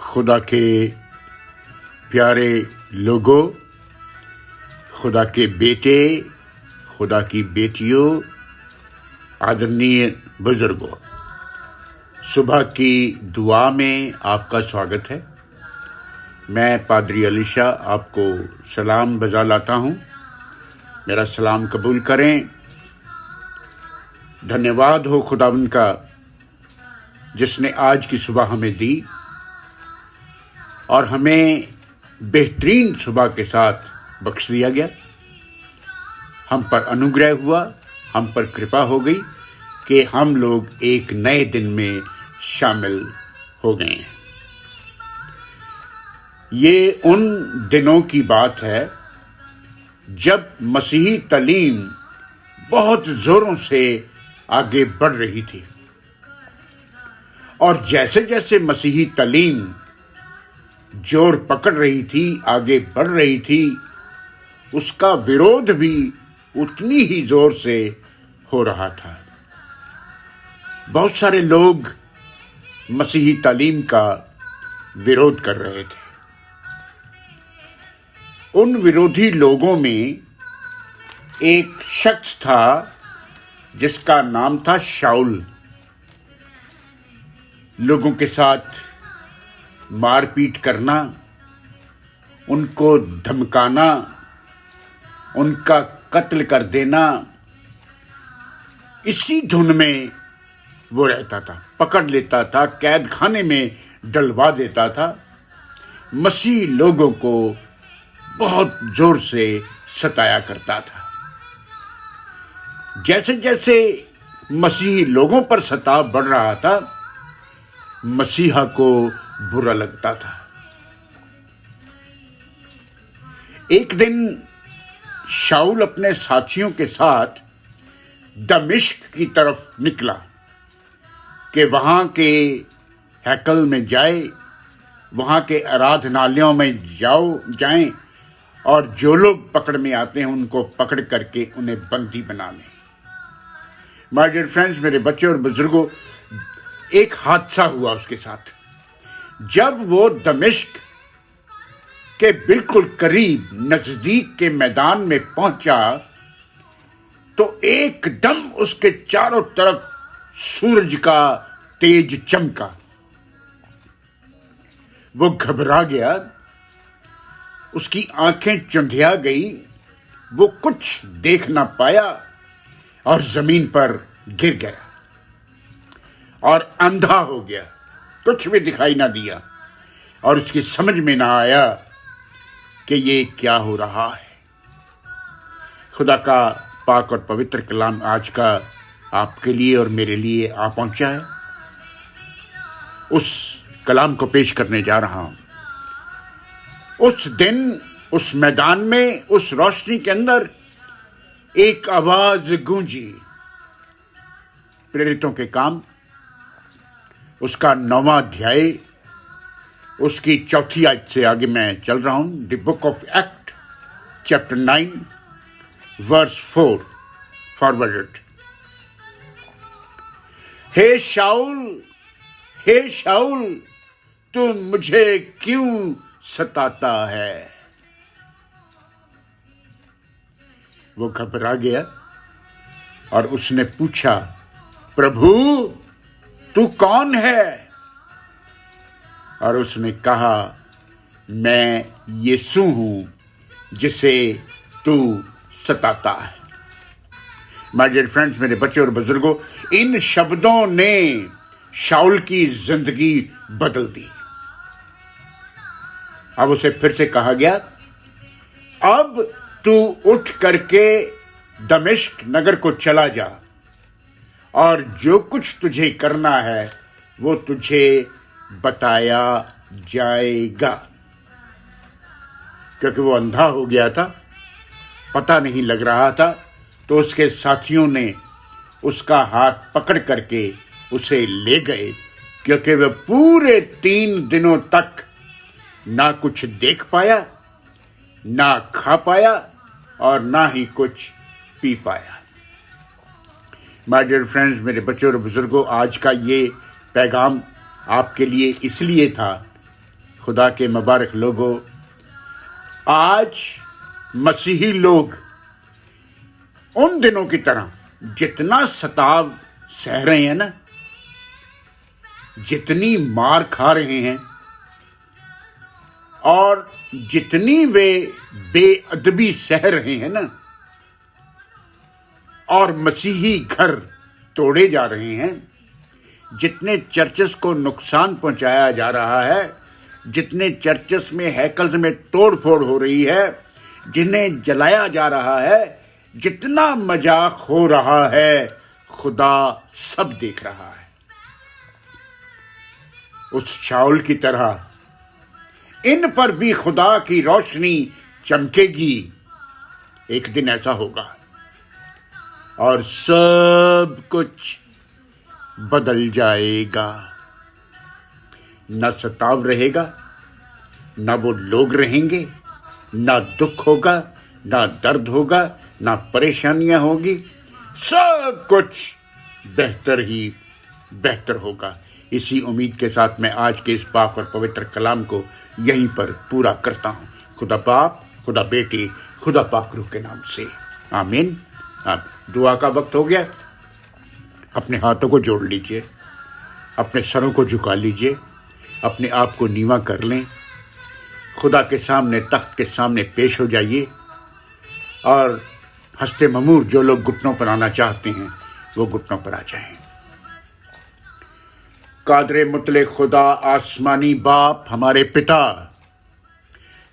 खुदा के प्यारे लोगों, खुदा के बेटे, खुदा की बेटियों, आदरणीय बुजुर्गों, सुबह की दुआ में आपका स्वागत है। मैं पादरी अलीशा आपको सलाम बजा लाता हूँ। मेरा सलाम कबूल करें। धन्यवाद हो खुदावंद का जिसने आज की सुबह हमें दी और हमें बेहतरीन सुबह के साथ बख्श दिया गया। हम पर अनुग्रह हुआ, हम पर कृपा हो गई कि हम लोग एक नए दिन में शामिल हो गए हैं। ये उन दिनों की बात है जब मसीही तालीम बहुत जोरों से आगे बढ़ रही थी और जैसे जैसे मसीही तालीम जोर पकड़ रही थी, आगे बढ़ रही थी, उसका विरोध भी उतनी ही जोर से हो रहा था। बहुत सारे लोग मसीही तालीम का विरोध कर रहे थे। उन विरोधी लोगों में एक शख्स था जिसका नाम था शाऊल। लोगों के साथ मारपीट करना, उनको धमकाना, उनका कत्ल कर देना, इसी धुन में वो रहता था। पकड़ लेता था, कैद खाने में डलवा देता था। मसीह लोगों को बहुत जोर से सताया करता था। जैसे जैसे मसीही लोगों पर सताव बढ़ रहा था, मसीहा को बुरा लगता था। एक दिन शाऊल अपने साथियों के साथ दमिश्क की तरफ निकला कि वहां के हैकल में जाए, वहां के आराधनालयों में जाएं और जो लोग पकड़ में आते हैं उनको पकड़ करके उन्हें बंदी बना लें। माय डियर फ्रेंड्स, मेरे बच्चे और बुजुर्गों, एक हादसा हुआ उसके साथ। जब वो दमिश्क के बिल्कुल करीब नजदीक के मैदान में पहुंचा तो एकदम उसके चारों तरफ सूरज का तेज चमका। वो घबरा गया, उसकी आंखें चुंधिया गई, वो कुछ देख ना पाया और जमीन पर गिर गया और अंधा हो गया। कुछ भी दिखाई ना दिया और उसकी समझ में ना आया कि ये क्या हो रहा है। खुदा का पाक और पवित्र कलाम आज का आपके लिए और मेरे लिए आ पहुंचा है। उस कलाम को पेश करने जा रहा हूं। उस दिन, उस मैदान में, उस रोशनी के अंदर एक आवाज गूंजी। प्रेरितों के काम उसका 9वां अध्याय, उसकी 4थी आयत से आगे मैं चल रहा हूं। The book of Acts chapter 9 verse 4 forwarded. हे शाऊल, हे शाऊल, तू मुझे क्यों सताता है? वो घबरा गया और उसने पूछा, प्रभु तू कौन है? और उसने कहा, मैं यीशु हूं जिसे तू सताता है। माय डियर फ्रेंड्स, मेरे बच्चे और बुजुर्गों, इन शब्दों ने शाऊल की जिंदगी बदल दी। अब उसे फिर से कहा गया, अब तू उठ करके दमिश्क नगर को चला जा और जो कुछ तुझे करना है वो तुझे बताया जाएगा। क्योंकि वो अंधा हो गया था, पता नहीं लग रहा था, तो उसके साथियों ने उसका हाथ पकड़ करके उसे ले गए। क्योंकि वह पूरे 3 दिनों तक ना कुछ देख पाया, ना खा पाया और ना ही कुछ पी पाया। माय डियर फ्रेंड्स, मेरे बच्चों और बुजुर्गों, आज का ये पैगाम आपके लिए इसलिए था खुदा के मुबारक लोगों, आज मसीही लोग उन दिनों की तरह जितना सताव सह रहे हैं ना, जितनी मार खा रहे हैं और जितनी वे बेअदबी सह रहे हैं ना, और मसीही घर तोड़े जा रहे हैं, जितने चर्चेस को नुकसान पहुंचाया जा रहा है, जितने चर्चेस में हैकल्स में तोड़ फोड़ हो रही है, जिन्हें जलाया जा रहा है, जितना मजाक हो रहा है, खुदा सब देख रहा है। उस शाऊल की तरह इन पर भी खुदा की रोशनी चमकेगी। एक दिन ऐसा होगा और सब कुछ बदल जाएगा। न सताव रहेगा, न वो लोग रहेंगे, न दुख होगा, न दर्द होगा, न परेशानियां होगी। सब कुछ बेहतर ही बेहतर होगा। इसी उम्मीद के साथ मैं आज के इस पाक और पवित्र कलाम को यहीं पर पूरा करता हूँ। खुदा बाप, खुदा बेटी, खुदा पाक रूह के नाम से आमीन। अब दुआ का वक्त हो गया। अपने हाथों को जोड़ लीजिए, अपने सरों को झुका लीजिए, अपने आप को नीवा कर लें, खुदा के सामने, तख्त के सामने पेश हो जाइए और हंसते ममूर जो लोग घुटनों पर आना चाहते हैं वो घुटनों पर आ जाएं। कादरे मुतले खुदा, आसमानी बाप, हमारे पिता,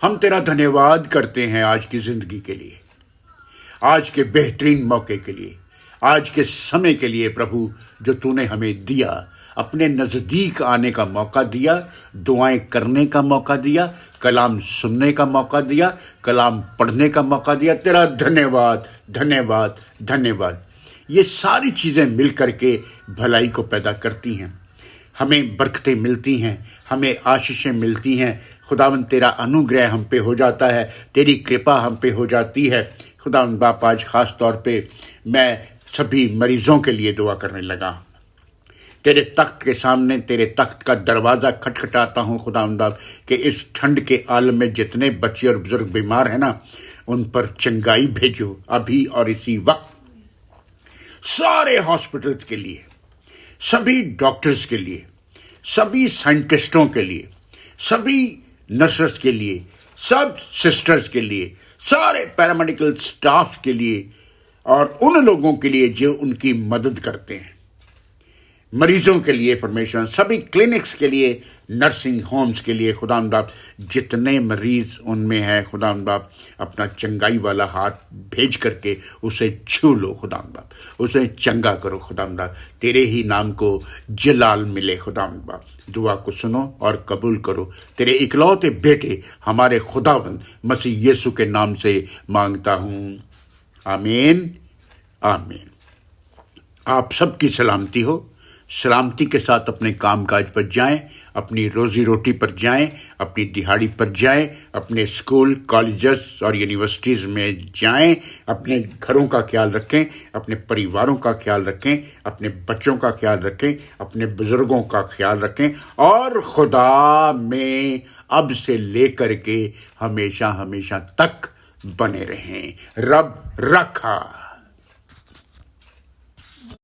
हम तेरा धन्यवाद करते हैं आज की जिंदगी के लिए, आज के बेहतरीन मौके के लिए, आज के समय के लिए प्रभु, जो तूने हमें दिया, अपने नज़दीक आने का मौका दिया, दुआएं करने का मौका दिया, कलाम सुनने का मौका दिया, कलाम पढ़ने का मौका दिया। तेरा धन्यवाद, धन्यवाद, धन्यवाद। ये सारी चीज़ें मिल करके भलाई को पैदा करती हैं, हमें बरकतें मिलती हैं, हमें आशीषें मिलती हैं। खुदावंद तेरा अनुग्रह हम पे हो जाता है, तेरी कृपा हम पे हो जाती है। खुदावंद बाप, आज ख़ास तौर पे मैं सभी मरीजों के लिए दुआ करने लगा। तेरे तख्त के सामने, तेरे तख्त का दरवाज़ा खटखटाता हूँ खुदावंद बाप, कि इस ठंड के आलम में जितने बच्चे और बुजुर्ग बीमार हैं ना, उन पर चंगाई भेजो अभी और इसी वक्त। सारे हॉस्पिटल्स के लिए, सभी डॉक्टर्स के लिए, सभी साइंटिस्टों के लिए, सभी नर्सेस के लिए, सब सिस्टर्स के लिए, सारे पैरामेडिकल स्टाफ के लिए और उन लोगों के लिए जो उनकी मदद करते हैं, मरीजों के लिए परमेश्वर, सभी क्लिनिक्स के लिए, नर्सिंग होम्स के लिए खुदावंद बाप, जितने मरीज उनमें है खुदावंद बाप, अपना चंगाई वाला हाथ भेज करके उसे छू लो खुदावंद बाप, उसे चंगा करो खुदावंद बाप। तेरे ही नाम को जलाल मिले खुदावंद बाप। दुआ को सुनो और कबूल करो। तेरे इकलौते बेटे हमारे खुदावंद मसीह यीशु के नाम से मांगता हूँ, आमीन, आमीन। आप सबकी सलामती हो। सलामती के साथ अपने कामकाज पर जाएं, अपनी रोजी रोटी पर जाएं, अपनी दिहाड़ी पर जाएं, अपने स्कूल, कॉलेजेस और यूनिवर्सिटीज़ में जाएं। अपने घरों का ख्याल रखें, अपने परिवारों का ख्याल रखें, अपने बच्चों का ख्याल रखें, अपने बुजुर्गों का ख्याल रखें और खुदा में अब से लेकर के हमेशा हमेशा तक बने रहें। रब रखा।